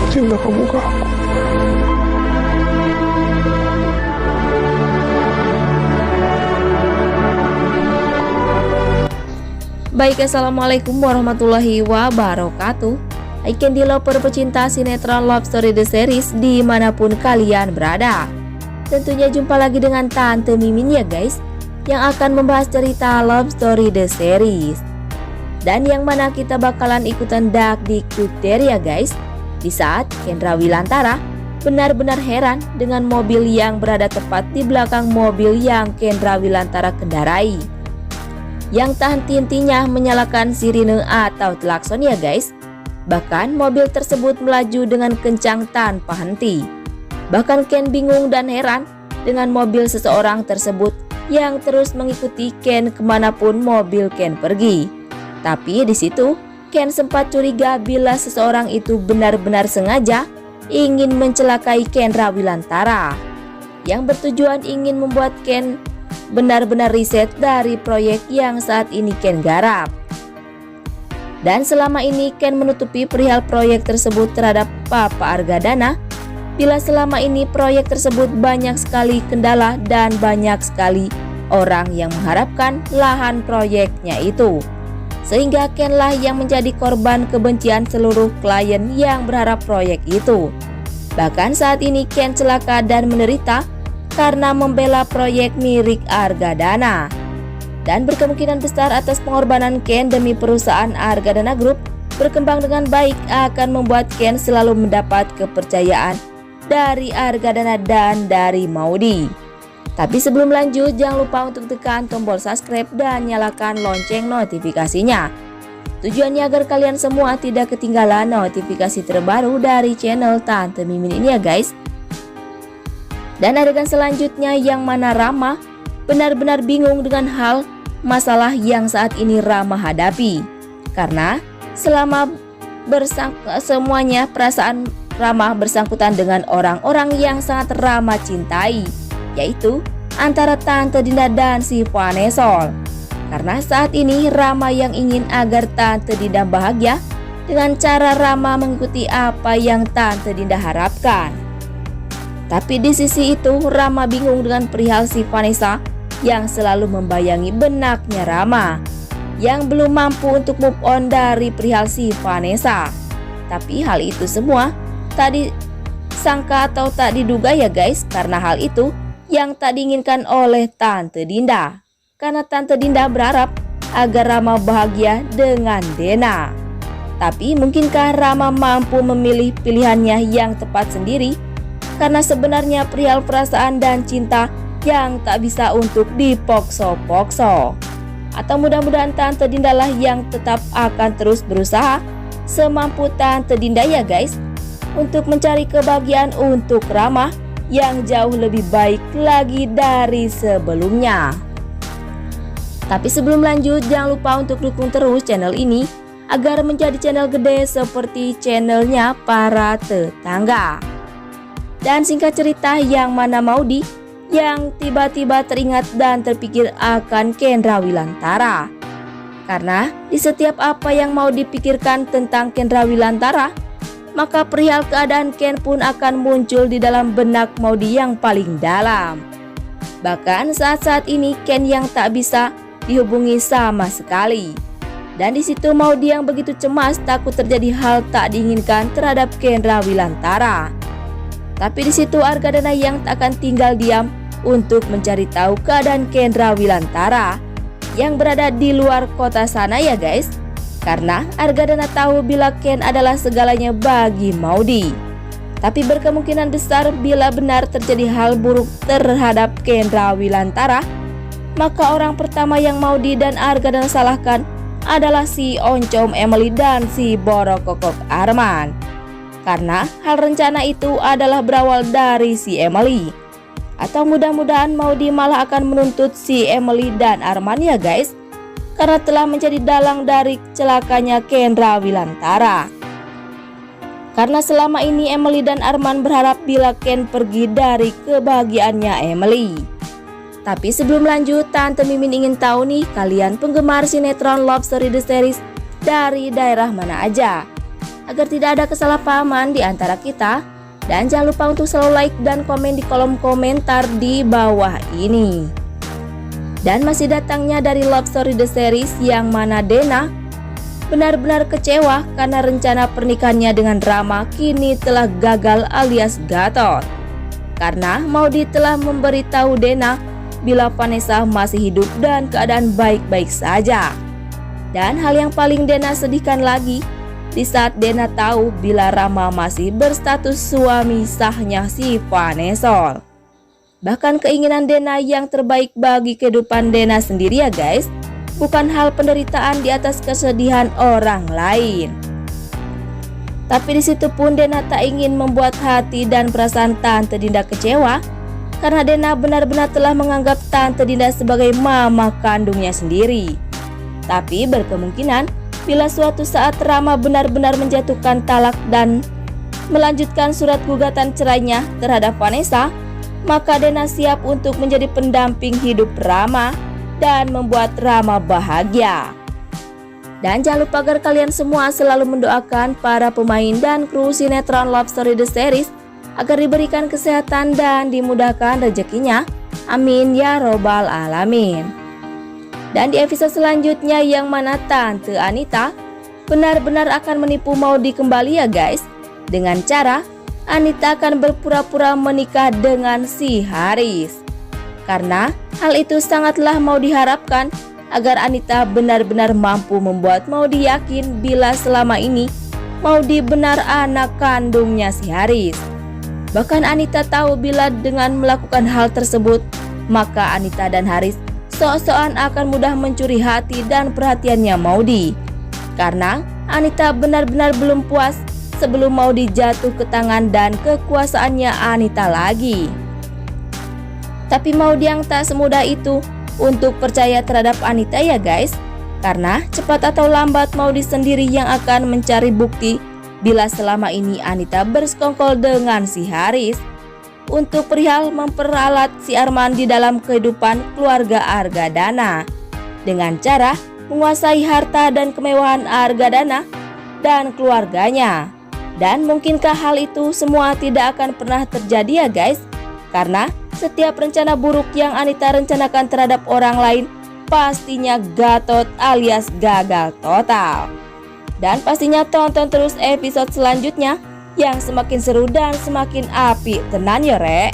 cinta kamu ke aku. Baik, assalamualaikum warahmatullahi wabarakatuh. Hai Candy Lover pecinta sinetron Love Story The Series dimanapun kalian berada. Tentunya jumpa lagi dengan Tante Mimin ya guys, yang akan membahas cerita Love Story The Series. Dan yang mana kita bakalan ikutan dakdikduk ya guys, di saat Kendra Wilantara benar-benar heran dengan mobil yang berada tepat di belakang mobil yang Kendra Wilantara kendarai, yang tak henti-hentinya menyalakan sirine atau klakson ya guys. Bahkan mobil tersebut melaju dengan kencang tanpa henti. Bahkan Ken bingung dan heran dengan mobil seseorang tersebut yang terus mengikuti Ken kemanapun mobil Ken pergi. Tapi di situ Ken sempat curiga bila seseorang itu benar-benar sengaja ingin mencelakai Kendra Wilantara, yang bertujuan ingin membuat Ken benar-benar riset dari proyek yang saat ini Ken garap. Dan selama ini Ken menutupi perihal proyek tersebut terhadap Papa Argadana, bila selama ini proyek tersebut banyak sekali kendala dan banyak sekali orang yang mengharapkan lahan proyeknya itu, sehingga Ken lah yang menjadi korban kebencian seluruh klien yang berharap proyek itu. Bahkan saat ini Ken celaka dan menderita karena membela proyek milik Argadana, dan berkemungkinan besar atas pengorbanan Ken demi perusahaan Argadana Group berkembang dengan baik akan membuat Ken selalu mendapat kepercayaan dari Argadana dan dari Maudy. Tapi sebelum lanjut, jangan lupa untuk tekan tombol subscribe dan nyalakan lonceng notifikasinya, tujuannya agar kalian semua tidak ketinggalan notifikasi terbaru dari channel Tante Mimin ini ya guys. Dan adegan selanjutnya yang mana Rama benar-benar bingung dengan hal masalah yang saat ini Rama hadapi, karena selama semuanya perasaan Rama bersangkutan dengan orang-orang yang sangat Rama cintai, yaitu antara Tante Dinda dan si Vanessa. Karena saat ini Rama yang ingin agar Tante Dinda bahagia dengan cara Rama mengikuti apa yang Tante Dinda harapkan. Tapi di sisi itu Rama bingung dengan perihal si Vanessa yang selalu membayangi benaknya Rama, yang belum mampu untuk move on dari perihal si Vanessa. Tapi hal itu semua tak disangka atau tak diduga ya guys, karena hal itu yang tak diinginkan oleh Tante Dinda. Karena Tante Dinda berharap agar Rama bahagia dengan Dena. Tapi mungkinkah Rama mampu memilih pilihannya yang tepat sendiri? Karena sebenarnya perihal perasaan dan cinta yang tak bisa untuk dipokso-pokso. Atau mudah-mudahan Tante Dinda lah yang tetap akan terus berusaha semampu Tante Dinda ya guys, untuk mencari kebahagiaan untuk Rama yang jauh lebih baik lagi dari sebelumnya. Tapi sebelum lanjut, jangan lupa untuk dukung terus channel ini agar menjadi channel gede seperti channelnya para tetangga. Dan singkat cerita, yang mana Maudy yang tiba-tiba teringat dan terpikir akan Kendra Wilantara. Karena di setiap apa yang mau dipikirkan tentang Kendra Wilantara, maka perihal keadaan Ken pun akan muncul di dalam benak Maudy yang paling dalam. Bahkan saat-saat ini Ken yang tak bisa dihubungi sama sekali. Dan di situ Maudy yang begitu cemas takut terjadi hal tak diinginkan terhadap Kendra Wilantara. Tapi di situ Argadana yang tak akan tinggal diam untuk mencari tahu keadaan Kendra Wilantara yang berada di luar kota sana ya guys. Karena Argadana tahu bila Ken adalah segalanya bagi Maudy. Tapi berkemungkinan besar bila benar terjadi hal buruk terhadap Kendra Wilantara, maka orang pertama yang Maudy dan Argadana salahkan adalah si Oncom Emily dan si Borokokok Arman. Karena hal rencana itu adalah berawal dari si Emily. Atau mudah-mudahan Maudy malah akan menuntut si Emily dan Arman ya guys, karena telah menjadi dalang dari celakanya Kendra Wilantara. Karena selama ini Emily dan Arman berharap bila Ken pergi dari kebahagiaannya Emily. Tapi sebelum lanjut, Tante Mimin ingin tahu nih, kalian penggemar sinetron Love Story The Series dari daerah mana aja? agar tidak ada kesalahpahaman di antara kita. Dan jangan lupa untuk selalu like dan komen di kolom komentar di bawah ini. Dan masih datangnya dari Love Story The Series yang mana Dena benar-benar kecewa karena rencana pernikahannya dengan Rama kini telah gagal alias gatot. Karena Maudy telah memberitahu Dena bila Vanessa masih hidup dan keadaan baik-baik saja. Dan hal yang paling Dena sedihkan lagi, di saat Dena tahu bila Rama masih berstatus suami sahnya si Vanessa. Bahkan keinginan Dena yang terbaik bagi kehidupan Dena sendiri ya guys, bukan hal penderitaan di atas kesedihan orang lain. Tapi di situ pun Dena tak ingin membuat hati dan perasaan Tante Dinda kecewa, karena Dena benar-benar telah menganggap Tante Dinda sebagai mama kandungnya sendiri. Tapi berkemungkinan bila suatu saat Rama benar-benar menjatuhkan talak dan melanjutkan surat gugatan cerainya terhadap Vanessa, maka Dena siap untuk menjadi pendamping hidup Rama dan membuat Rama bahagia. Dan jangan lupa agar kalian semua selalu mendoakan para pemain dan kru sinetron Love Story The Series agar diberikan kesehatan dan dimudahkan rezekinya. Amin ya robbal alamin. Dan di episode selanjutnya yang mana Tante Anita benar-benar akan menipu Maudy kembali ya guys, dengan cara Anita akan berpura-pura menikah dengan si Haris. Karena hal itu sangatlah mau diharapkan agar Anita benar-benar mampu membuat Maudy yakin bila selama ini Maudy benar anak kandungnya si Haris. Bahkan Anita tahu bila dengan melakukan hal tersebut, maka Anita dan Haris sok-sokan akan mudah mencuri hati dan perhatiannya Maudy. Karena Anita benar-benar belum puas sebelum Maudy jatuh ke tangan dan kekuasaannya Anita lagi. Tapi Maudy yang tak semudah itu untuk percaya terhadap Anita ya guys. Karena cepat atau lambat Maudy sendiri yang akan mencari bukti bila selama ini Anita bersekongkol dengan si Haris untuk perihal memperalat si Arman di dalam kehidupan keluarga Argadana dengan cara menguasai harta dan kemewahan Argadana dan keluarganya. Dan mungkinkah hal itu semua tidak akan pernah terjadi ya guys? Karena setiap rencana buruk yang Anita rencanakan terhadap orang lain pastinya gatot alias gagal total. Dan pastinya tonton terus episode selanjutnya yang semakin seru dan semakin apik tenan ya rek.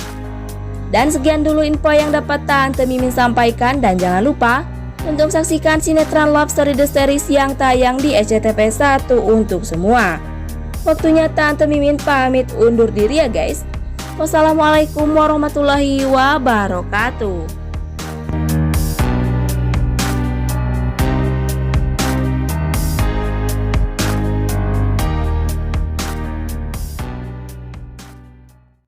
Dan sekian dulu info yang dapat Tante Mimin sampaikan, dan jangan lupa untuk saksikan sinetron Love Story The Series yang tayang di SCTV 1 untuk semua. Waktunya Tante Mimin pamit undur diri ya guys. Wassalamualaikum warahmatullahi wabarakatuh.